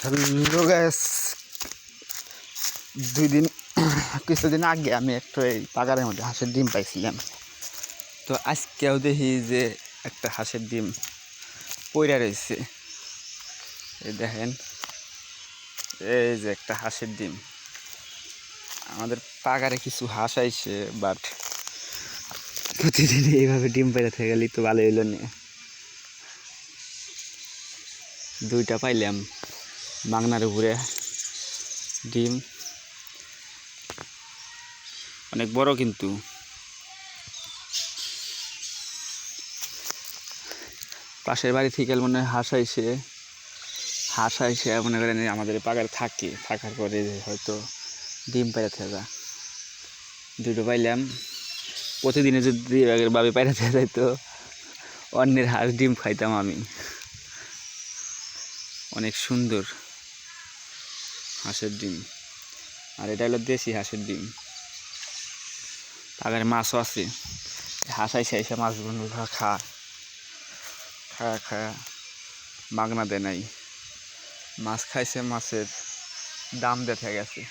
Hello guys, কিছুদিন আগে আমি একটু এই পাগারের মধ্যে হাঁসের ডিম পাইছিলাম। তো আজকেও দেখি যে একটা হাঁসের ডিম পইড়া রয়েছে। এই দেখেন, এই যে একটা হাঁসের ডিম। আমাদের পাগারে কিছু হাঁস আইছে, বাট প্রতিদিন এইভাবে ডিম পাইরা থেকে গেলে তো ভালো হইল না। দুইটা পাইলাম বাংনার উপরে ডিম, অনেক বড়। কিন্তু পাশের বাড়ি থেকে মনে হয় হাঁস আইসে মনে করেন আমাদের পাগারে থাকার পরে হয়তো ডিম পাইরা থাকা। দুটো পাইলাম। প্রতিদিনে যদি ভাবে পাইরা থাকা যাইতো, অন্যের হাঁস ডিম খাইতাম আমি। অনেক সুন্দর হাঁসের ডিম, আর এটা হলো দেশি হাঁসের ডিম। পাগারে মাছও আছে। হাঁস আইসে মাছগুলো খায়া মাগনা দেয় নাই। মাছ খাইছে, মাছের দাম দেখা গেছে।